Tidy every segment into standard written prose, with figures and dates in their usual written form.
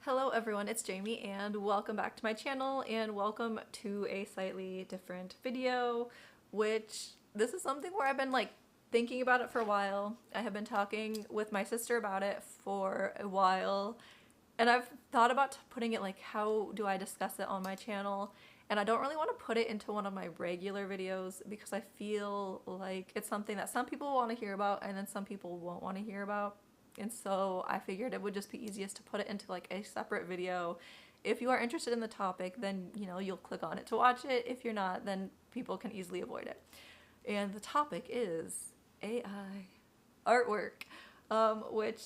Hello everyone, it's Jamie and welcome back to my channel and welcome to a slightly different video, which this is something where I've been thinking about it for a while. I have been talking with my sister about it for a while and I've thought about putting it how do I discuss it on my channel, and I don't really want to put it into one of my regular videos because I feel like it's something that some people want to hear about and then some people won't want to hear about. And so I figured it would just be easiest to put it into a separate video. If you are interested in the topic, then you'll click on it to watch it. If you're not, then people can easily avoid it. And the topic is AI artwork, which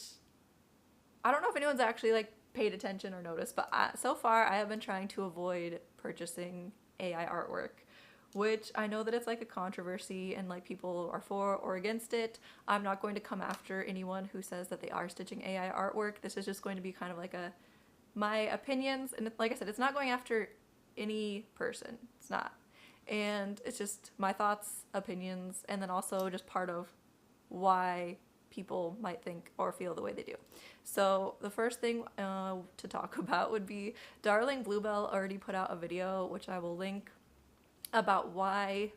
I don't know if anyone's actually paid attention or noticed, but so far I have been trying to avoid purchasing AI artwork, which I know that it's a controversy and people are for or against it. I'm not going to come after anyone who says that they are stitching AI artwork. This is just going to be kind of my opinions, and like I said, it's not going after any person. It's not. And it's just my thoughts, opinions, and then also just part of why people might think or feel the way they do. So the first thing to talk about would be Darling Bluebell already put out a video, which I will link, about why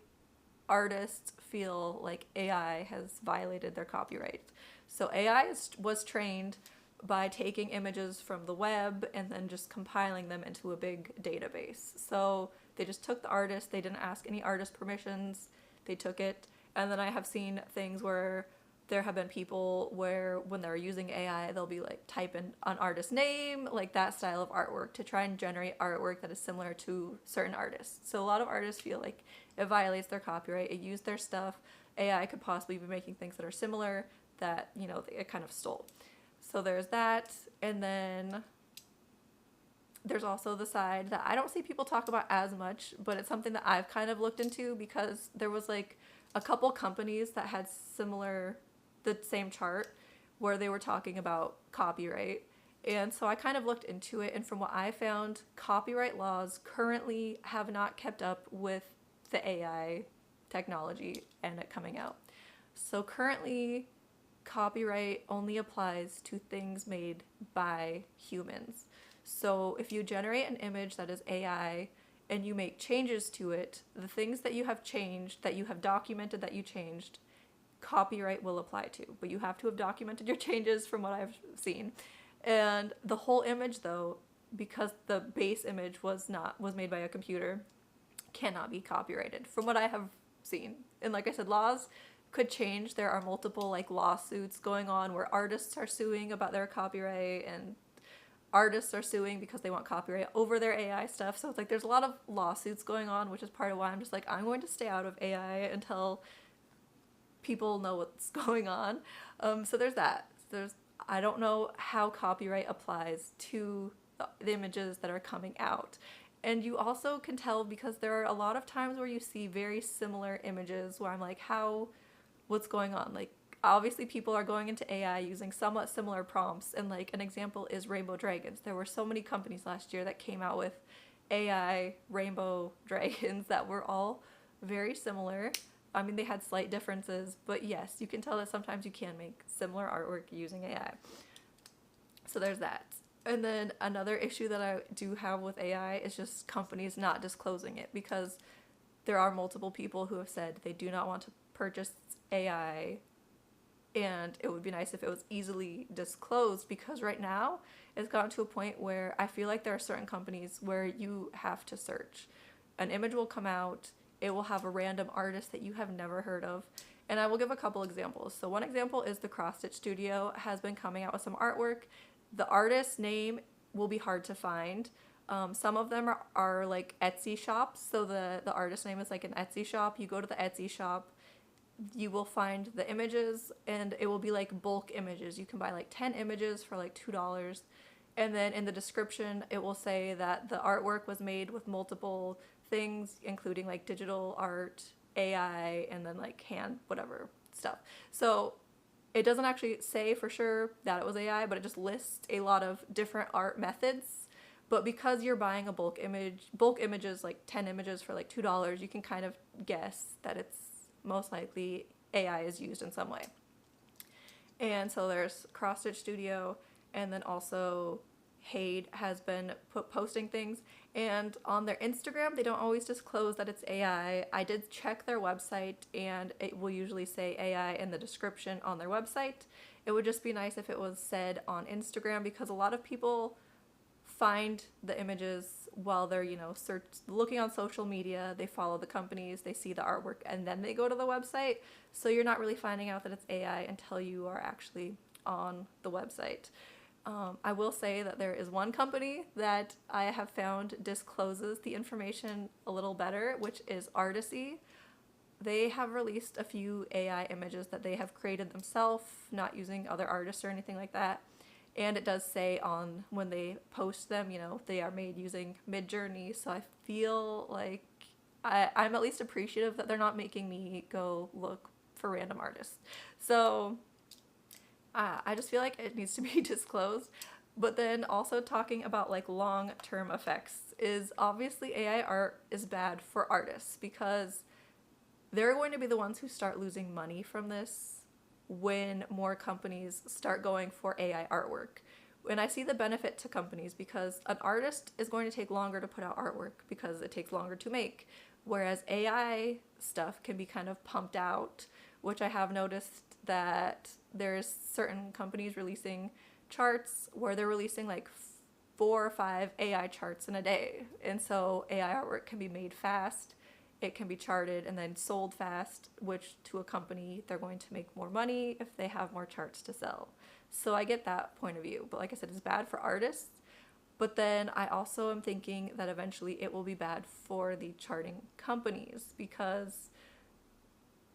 artists feel like AI has violated their copyright. So AI was trained by taking images from the web and then just compiling them into a big database. So they just took the artist, they didn't ask any artist permissions, they took it, and then I have seen things where there have been people where when they're using AI, they'll be type in an artist name, that style of artwork, to try and generate artwork that is similar to certain artists. So a lot of artists feel like it violates their copyright, it used their stuff, AI could possibly be making things that are similar that, it kind of stole. So there's that, and then there's also the side that I don't see people talk about as much, but it's something that I've kind of looked into because there was a couple companies that had the same chart where they were talking about copyright. And so I kind of looked into it, and from what I found, copyright laws currently have not kept up with the AI technology and it coming out. So currently, copyright only applies to things made by humans. So if you generate an image that is AI and you make changes to it, the things that you have changed, that you have documented that you changed, copyright will apply to, but you have to have documented your changes from what I've seen. And the whole image though, because the base image was made by a computer, cannot be copyrighted from what I have seen. And like I said, laws could change. There are multiple lawsuits going on where artists are suing about their copyright, and artists are suing because they want copyright over their AI stuff. So it's there's a lot of lawsuits going on, which is part of why I'm just I'm going to stay out of AI until people know what's going on. So there's that. I don't know how copyright applies to the images that are coming out. And you also can tell because there are a lot of times where you see very similar images where I'm what's going on? Obviously people are going into AI using somewhat similar prompts, and an example is rainbow dragons. There were so many companies last year that came out with AI rainbow dragons that were all very similar. I mean, they had slight differences, but yes, you can tell that sometimes you can make similar artwork using AI. So there's that. And then another issue that I do have with AI is just companies not disclosing it, because there are multiple people who have said they do not want to purchase AI, and it would be nice if it was easily disclosed, because right now it's gotten to a point where I feel like there are certain companies where you have to search. An image will come out, it will have a random artist that you have never heard of. And I will give a couple examples. So one example is the Cross Stitch Studio has been coming out with some artwork. The artist's name will be hard to find. Some of them are Etsy shops. So the artist name is an Etsy shop. You go to the Etsy shop, you will find the images, and it will be bulk images. You can buy 10 images for $2. And then in the description, it will say that the artwork was made with multiple things, including digital art, AI, and then hand whatever stuff. So it doesn't actually say for sure that it was AI, but it just lists a lot of different art methods. But because you're buying a bulk images, 10 images for $2, you can kind of guess that it's most likely AI is used in some way. And so there's Cross Stitch Studio, and then also Hade has been posting things, and on their Instagram, they don't always disclose that it's AI. I did check their website, and it will usually say AI in the description on their website. It would just be nice if it was said on Instagram, because a lot of people find the images while they're, looking on social media. They follow the companies, they see the artwork, and then they go to the website. So you're not really finding out that it's AI until you are actually on the website. I will say that there is one company that I have found discloses the information a little better, which is Artisy. They have released a few AI images that they have created themselves, not using other artists or anything like that. And it does say on when they post them, they are made using Midjourney. So I feel like I'm at least appreciative that they're not making me go look for random artists. So I just feel like it needs to be disclosed. But then also talking about like long-term effects is obviously AI art is bad for artists, because they're going to be the ones who start losing money from this when more companies start going for AI artwork. And I see the benefit to companies, because an artist is going to take longer to put out artwork because it takes longer to make. Whereas AI stuff can be kind of pumped out, which I have noticed that there's certain companies releasing charts where they're releasing like 4 or 5 AI charts in a day. And so AI artwork can be made fast, it can be charted and then sold fast, which to a company, they're going to make more money if they have more charts to sell. So I get that point of view. But like I said, it's bad for artists. But then I also am thinking that eventually it will be bad for the charting companies, because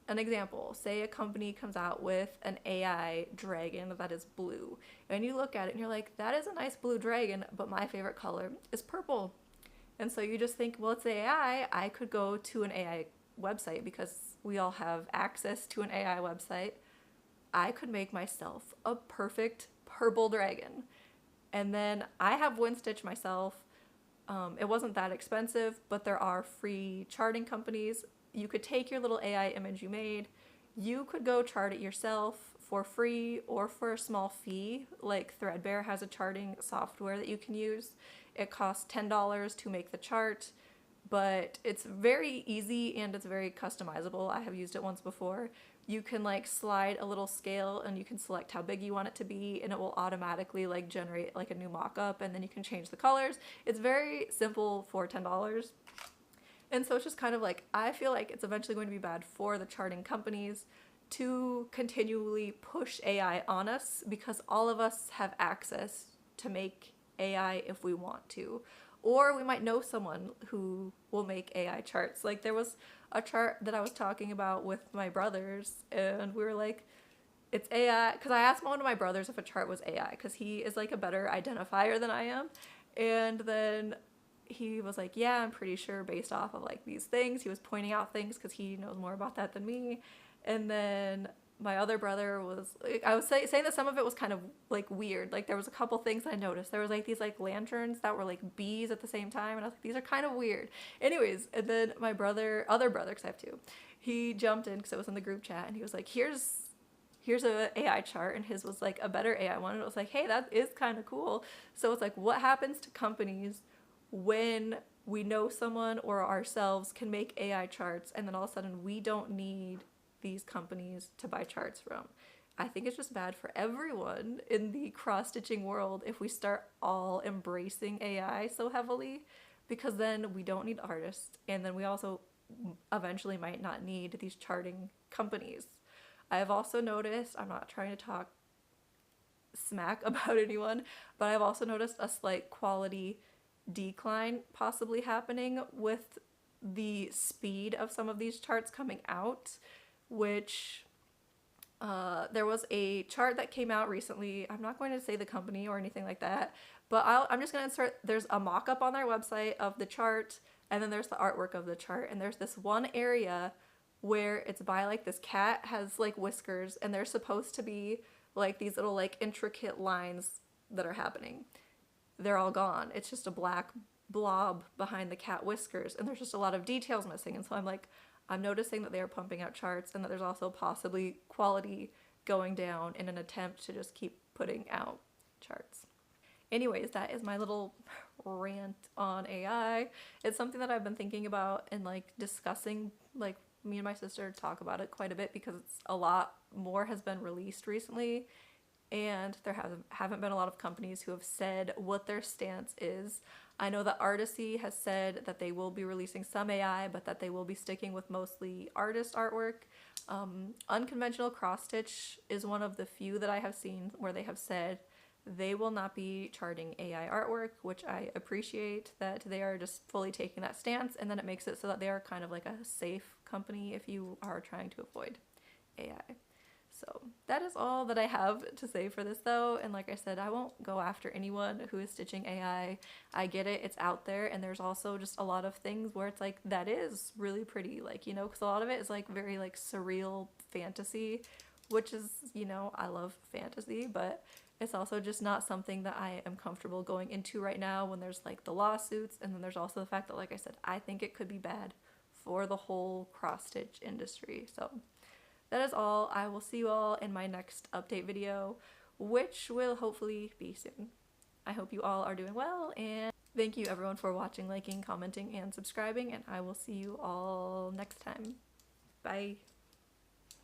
an example, say a company comes out with an AI dragon that is blue, and you look at it and you're like, that is a nice blue dragon, but my favorite color is purple. And so you just think, well, it's AI. I could go to an AI website, because we all have access to an AI website. I could make myself a perfect purple dragon. And then I have wind stitch myself. It wasn't that expensive, but there are free charting companies. You could take your little AI image you made. You could go chart it yourself for free or for a small fee. Like Threadbare has a charting software that you can use. It costs $10 to make the chart, but it's very easy and it's very customizable. I have used it once before. You can like slide a little scale and you can select how big you want it to be, and it will automatically like generate like a new mock-up, and then you can change the colors. It's very simple for $10. And so it's just kind of like, I feel like it's eventually going to be bad for the charting companies to continually push AI on us, because all of us have access to make AI if we want to. Or we might know someone who will make AI charts. Like there was a chart that I was talking about with my brothers, and we were like, it's AI, because I asked one of my brothers if a chart was AI, because he is like a better identifier than I am. And then he was like, yeah, I'm pretty sure based off of like these things. He was pointing out things because he knows more about that than me. And then my other brother was like, I was saying that some of it was kind of like weird. Like there was a couple things I noticed. There was like these like lanterns that were like bees at the same time, and I was like, these are kind of weird. Anyways, and then my other brother, because I have two, he jumped in because it was in the group chat, and he was like, here's a AI chart, and his was like a better AI one. And it was like, hey, that is kind of cool. So it's like, what happens to companies when we know someone or ourselves can make AI charts, and then all of a sudden we don't need these companies to buy charts from? I think it's just bad for everyone in the cross-stitching world if we start all embracing AI so heavily, because then we don't need artists, and then we also eventually might not need these charting companies. I have also noticed, I'm not trying to talk smack about anyone, but I've also noticed a slight quality decline possibly happening with the speed of some of these charts coming out, which there was a chart that came out recently. I'm not going to say the company or anything like that, but I'm just going to insert, there's a mock-up on their website of the chart, and then there's the artwork of the chart, and there's this one area where it's by like this cat has like whiskers, and there's supposed to be like these little like intricate lines that are happening. They're all gone. It's just a black blob behind the cat whiskers, and there's just a lot of details missing. And so I'm noticing that they are pumping out charts, and that there's also possibly quality going down in an attempt to just keep putting out charts. Anyways, that is my little rant on AI. It's something that I've been thinking about and like discussing, like me and my sister talk about it quite a bit because it's a lot more has been released recently, and there haven't been a lot of companies who have said what their stance is. I know that Artisy has said that they will be releasing some AI, but that they will be sticking with mostly artist artwork. Unconventional Cross Stitch is one of the few that I have seen where they have said they will not be charting AI artwork, which I appreciate that they are just fully taking that stance, and then it makes it so that they are kind of like a safe company if you are trying to avoid AI. So that is all that I have to say for this though, and like I said, I won't go after anyone who is stitching AI. I get it, it's out there, and there's also just a lot of things where it's like that is really pretty, like, you know, because a lot of it is like very like surreal fantasy, which is, you know, I love fantasy, but it's also just not something that I am comfortable going into right now when there's like the lawsuits, and then there's also the fact that, like I said, I think it could be bad for the whole cross stitch industry. So that is all. I will see you all in my next update video, which will hopefully be soon. I hope you all are doing well, and thank you everyone for watching, liking, commenting, and subscribing, and I will see you all next time. Bye.